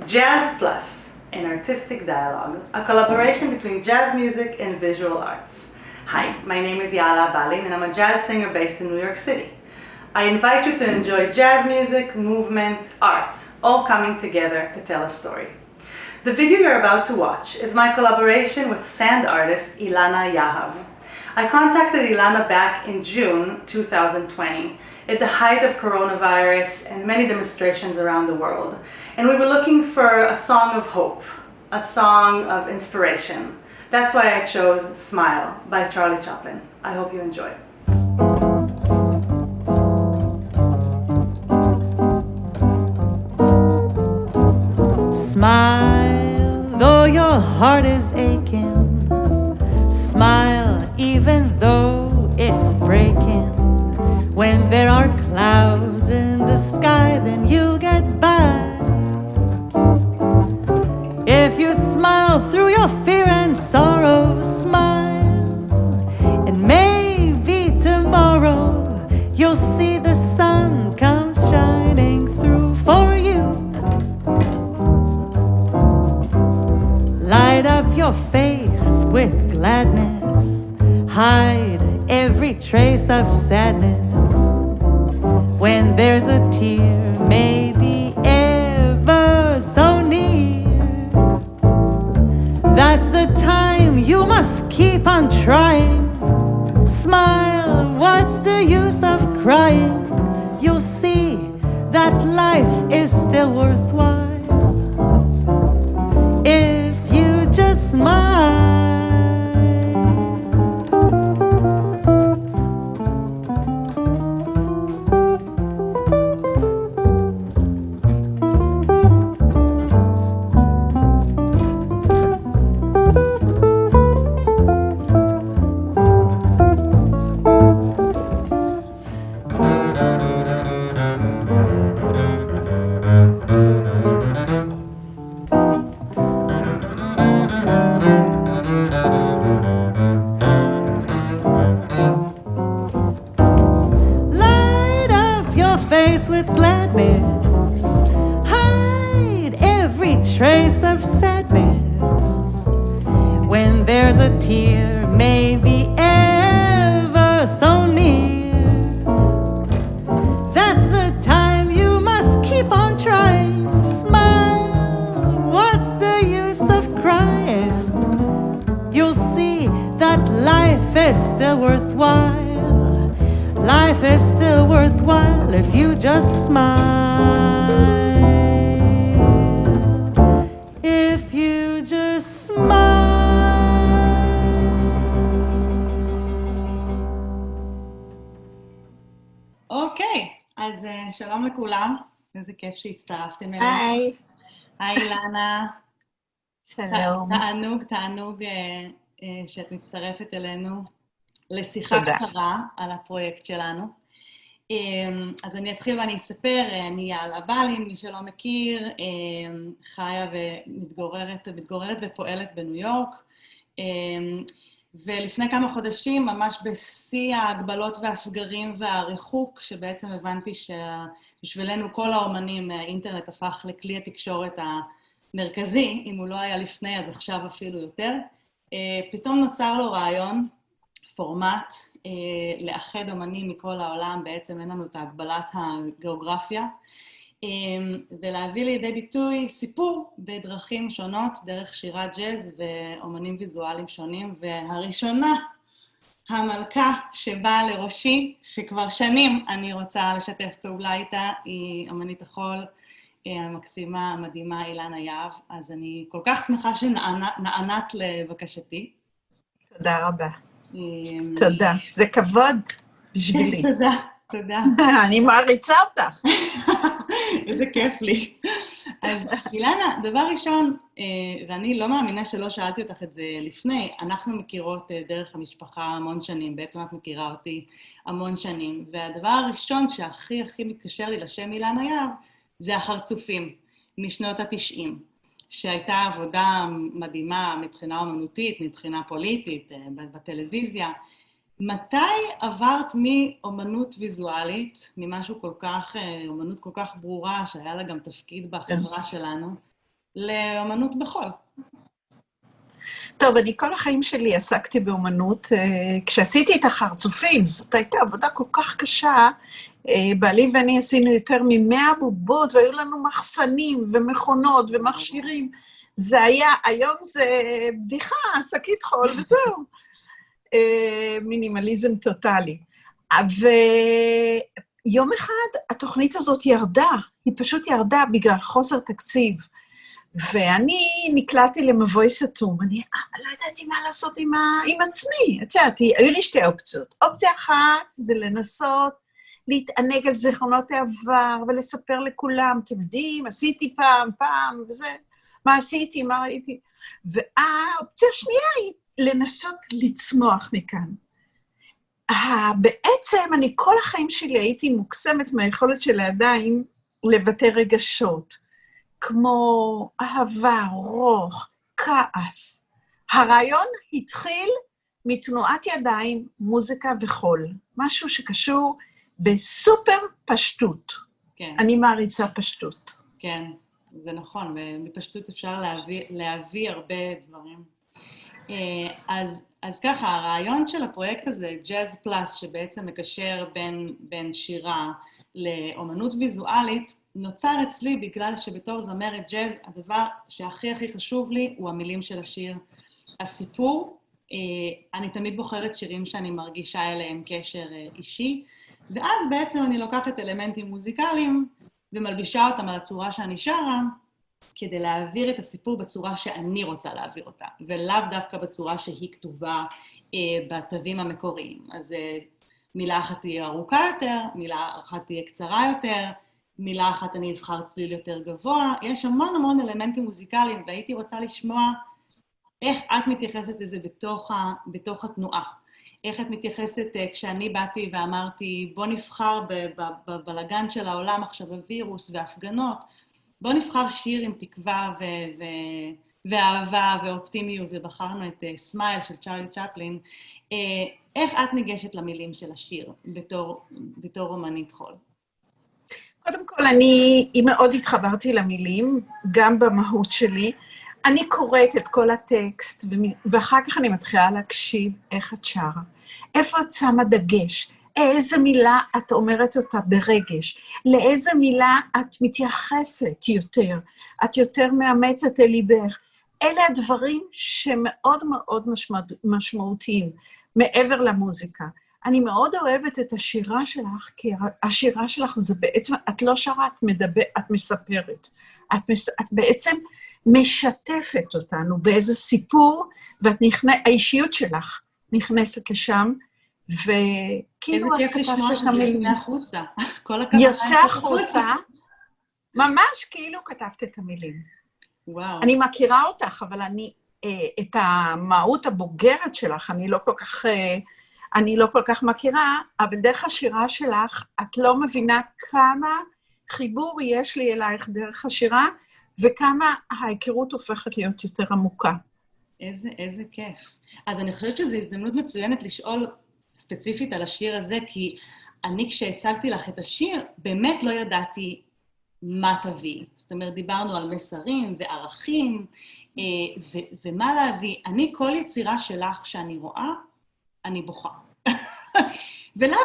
Jazz Plus, an artistic dialogue, a collaboration between jazz music and visual arts. Hi, my name is Yala Balin and I'm a jazz singer based in New York City. I invite you to enjoy jazz music, movement, art, all coming together to tell a story. The video you're about to watch is my collaboration with sand artist Ilana Yahav. I contacted Ilana back in June 2020 at the height of coronavirus and many demonstrations around the world. And we were looking for a song of hope, a song of inspiration. That's why I chose Smile by Charlie Chaplin. I hope you enjoy. Smile, though your heart is aching. Smile, even though it's breaking. When there are clouds in the sky, then you'll get by. If you smile through your fear and sorrow, smile, and maybe tomorrow you'll see the sun comes shining through for you. Light up your face with gladness, hide every trace of sadness. When there's a tear, maybe ever so near, that's the time you must keep on trying. Smile, what's the use of crying? You'll see that life is still worthwhile if you just smile. With gladness, hide every trace of sadness. When there's a tear, maybe ever so near, that's the time you must keep on trying. Smile, what's the use of crying? You'll see that life is still worthwhile. Life is still worthwhile if you just smile. If you just smile. אוקיי, אז שלום לכולם, איזה כיף שהצטרפתם אלינו. היי. היי אילנה. שלום. תענוג שאת מצטרפת אלינו לשיחה קצרה על הפרויקט שלנו. אז אני אתחיל ואני אספר, אני יעלה בלין, מי שלא מכיר, חיה ומתגוררת ופועלת בניו יורק, ולפני כמה חודשים, ממש בשיא ההגבלות והסגרים והריחוק, שבעצם הבנתי שבשבילנו כל האומנים, האינטרנט הפך לכלי התקשורת המרכזי, אם הוא לא היה לפני, אז עכשיו אפילו יותר, פתאום נוצר לו רעיון, פורמט, לאחד אומנים מכל העולם, בעצם אין לנו את הגבלת הגיאוגרפיה, ולהביא לידי ביטוי סיפור בדרכים שונות, דרך שירת ג'אז ואומנים ויזואליים שונים, והראשונה, המלכה שבאה לראשי, שכבר שנים אני רוצה לשתף פעולה איתה, היא אומנית החול המקסימה, המדהימה, אילנה יהב, אז אני כל כך שמחה שנענת לבקשתי. תודה רבה. תודה, זה כבוד בשבילי. תודה. אני מעריצה אותך. איזה כיף לי. אז אילנה, דבר ראשון, ואני לא מאמינה שלא שאלתי אותך את זה לפני, אנחנו מכירות דרך המשפחה המון שנים, בעצם את מכירה אותי המון שנים, והדבר הראשון שהכי מתקשר לי לשם אילנה יהב, זה החרצופים, משנות ה-90. שהייתה עבודה מדהימה מבחינה אומנותית, מבחינה פוליטית, בטלוויזיה. מתי עברת מאומנות ויזואלית, ממשהו כל כך, אומנות כל כך ברורה, שהיה לה גם תפקיד בחברה שלנו, לאומנות בחול? טוב, אני כל החיים שלי עסקתי באומנות. כשעשיתי את החרצופים, זאת הייתה עבודה כל כך קשה. בעלי ואני עשינו יותר מ100 בובות, והיו לנו מחסנים ומכונות ומכשירים. זה היה, היום זה בדיחה, שקית חול וזהו. מינימליזם טוטלי. ויום אחד התוכנית הזאת ירדה, היא פשוט ירדה בגלל חוסר תקציב. ואני נקלעתי למבוי סתום, אני לא ידעתי מה לעשות עם עצמי. הצעתי, היו לי שתי אופציות. אופציה אחת זה לנסות להתענג על זיכרונות העבר ולספר לכולם, אתם יודעים, עשיתי פעם וזה, מה עשיתי, מה ראיתי. והאופציה השנייה היא לנסות לצמוח מכאן. בעצם אני כל החיים שלי הייתי מוקסמת מהיכולת של הידיים לבטא רגשות, כמו אהבה, רוח, כעס. הרעיון התחיל מתנועת ידיים, מוזיקה וחול. משהו שקשור בסופר פשטות. כן. אני מעריצה פשטות. כן, זה נכון, ומפשטות אפשר להביא הרבה דברים. אז ככה, הרעיון של הפרויקט הזה, ג'אז פלאס, שבעצם מקשר בין שירה לאומנות ויזואלית, נוצר אצלי בגלל שבתור זמרת ג'אז, הדבר שהכי חשוב לי הוא המילים של השיר. הסיפור, אני תמיד בוחרת שירים שאני מרגישה אליהם קשר אישי, ואז בעצם אני לוקחת אלמנטים מוזיקליים ומלבישה אותם על הצורה שאני שרה, כדי להעביר את הסיפור בצורה שאני רוצה להעביר אותה, ולאו דווקא בצורה שהיא כתובה בתווים המקוריים. אז מילה אחת תהיה ארוכה יותר, מילה אחת תהיה קצרה יותר, מילה אחת אני אבחר צליל יותר גבוה. יש המון אלמנטים מוזיקליים, והייתי רוצה לשמוע איך את מתייחסת לזה בתוך התנועה. איך את מתייחסת כשאני באתי ואמרתי, בוא נבחר בבלגן של העולם עכשיו הווירוס והפגנות, בוא נבחר שיר עם תקווה ואהבה ואופטימיות, ובחרנו את סמייל של צ'רלי צ'פלין. איך את ניגשת למילים של השיר בתור אומנית חול? קודם כל, אני מאוד התחברתי למילים, גם במהות שלי. אני קוראת את כל הטקסט, ואחר כך אני מתחילה להקשיב איך את שרה. איפה את שמה דגש? איזה מילה את אומרת אותה ברגש? לאיזה מילה את מתייחסת יותר? את יותר מאמצת אל ליבך? אלה הדברים שמאוד מאוד משמעותיים, מעבר למוזיקה. אני מאוד אוהבת את השירה שלך, כי השירה שלך זה בעצם, את לא שרה, את מספרת. את בעצם משתפת אותנו באיזה סיפור, והאישיות שלך נכנסת לשם, וכאילו את כתבת את המילים. יוצא החוצה. יוצא החוצה, ממש כאילו כתבת את המילים. וואו. אני מכירה אותך, אבל את המהות הבוגרת שלך, אני לא כל כך מכירה, אבל דרך השירה שלך, את לא מבינה כמה חיבור יש לי אלייך דרך השירה, וכמה ההיכרות הופכת להיות יותר עמוקה. איזה כיף. אז אני חושבת שזו הזדמנות מצוינת לשאול ספציפית על השיר הזה, כי אני כשהצגתי לך את השיר, באמת לא ידעתי מה תביא. זאת אומרת, דיברנו על מסרים וערכים, ומה להביא. אני, כל יצירה שלך שאני רואה, אני בוכה. ולאו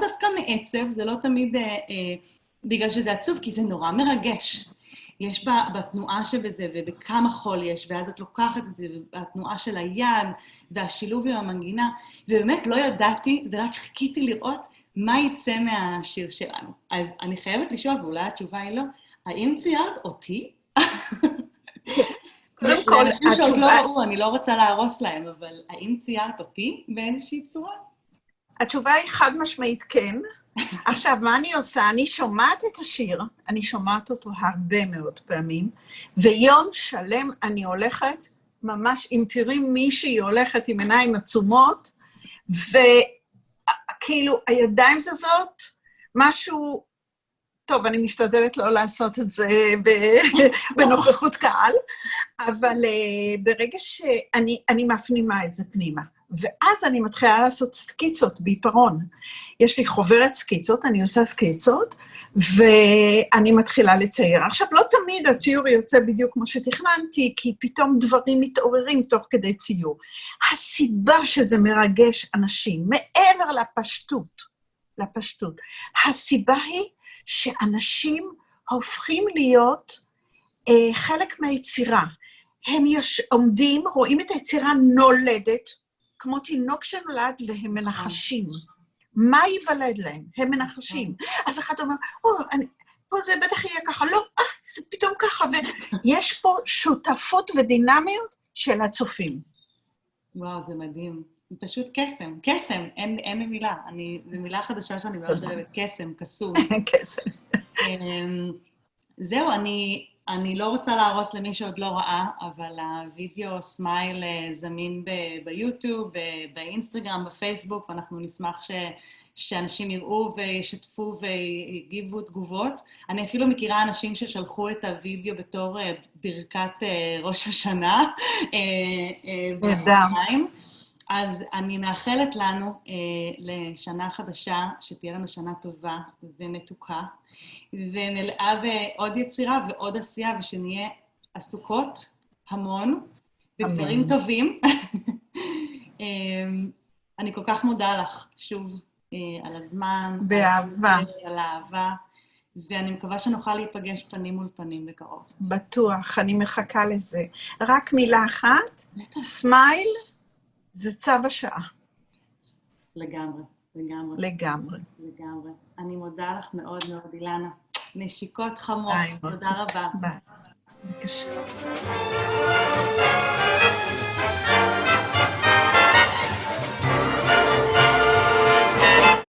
דווקא מעצב, זה לא תמיד בגלל שזה עצוב, כי זה נורא מרגש. יש בתנועה שבזה, ובכמה חול יש, ואז את לוקחת את זה, והתנועה של היד, והשילוב עם המנגינה, ובאמת לא ידעתי, ורק חיכיתי לראות מה יצא מהשיר שלנו. אז אני חייבת לשאול, ואולי התשובה היא לא, האם ציירת אותי? קודם כל, התשובה... אני לא רוצה להרוס להם, אבל האם ציירת אותי באיזושהי צורה? התשובה היא חד משמעית כן. עכשיו, מה אני עושה? אני שומעת את השיר, אני שומעת אותו הרבה מאוד פעמים, ויום שלם אני הולכת, ממש, אם תראי מישהי הולכת עם עיניים עצומות, וכאילו, הידיים זזות, משהו, טוב, אני משתדלת לא לעשות את זה בנוכחות קהל, אבל ברגע שאני מפנימה את זה פנימה, ואז אני מתחילה לעשות סקיצות בעיפרון. יש לי חוברת סקיצות, אני עושה סקיצות, ואני מתחילה לצייר. עכשיו, לא תמיד הציור יוצא בדיוק כמו שתכננתי, כי פתאום דברים מתעוררים תוך כדי ציור. הסיבה שזה מרגש אנשים, מעבר לפשטות, הסיבה היא שאנשים הופכים להיות חלק מהיצירה. הם עומדים, רואים את היצירה נולדת, כמו תינוק שנולד, והם מנחשים. מה ייוולד להם? הם מנחשים. אז אחד אומר, פה זה בטח יהיה ככה, לא, זה פתאום ככה, ויש פה שותפות ודינמיות של הצופים. וואו, זה מדהים. זה פשוט קסם, קסם, אין לי מילה. זו מילה חדשה שאני מאוד אוהבת, קסם, קסום. קסם. זהו, אני לא רוצה להרוס למי שעוד לא ראה, אבל הווידאו סמייל זמין ביוטיוב, באינסטגרם, בפייסבוק, ואנחנו נשמח שאנשים יראו וישתפו ויגיבו תגובות. אני אפילו מכירה אנשים ששלחו את הווידאו בתור ברכת ראש השנה. נהדר. אז אני מאחלת לנו לשנה חדשה, שתהיה לנו שנה טובה ומתוקה, ומלאה בעוד יצירה ועוד עשייה, ושנהיה עסוקות המון, בדברים טובים. אני כל כך מודה לך, שוב, על הזמן. באהבה. על האהבה, ואני מקווה שנוכל להיפגש פנים מול פנים בקרוב. בטוח, אני מחכה לזה. רק מילה אחת, סמייל, זה צו השעה. לגמרי, לגמרי. לגמרי. לגמרי. אני מודה לך מאוד מאוד, אילנה. נשיקות חמות. תודה רבה. ביי. בבקשה.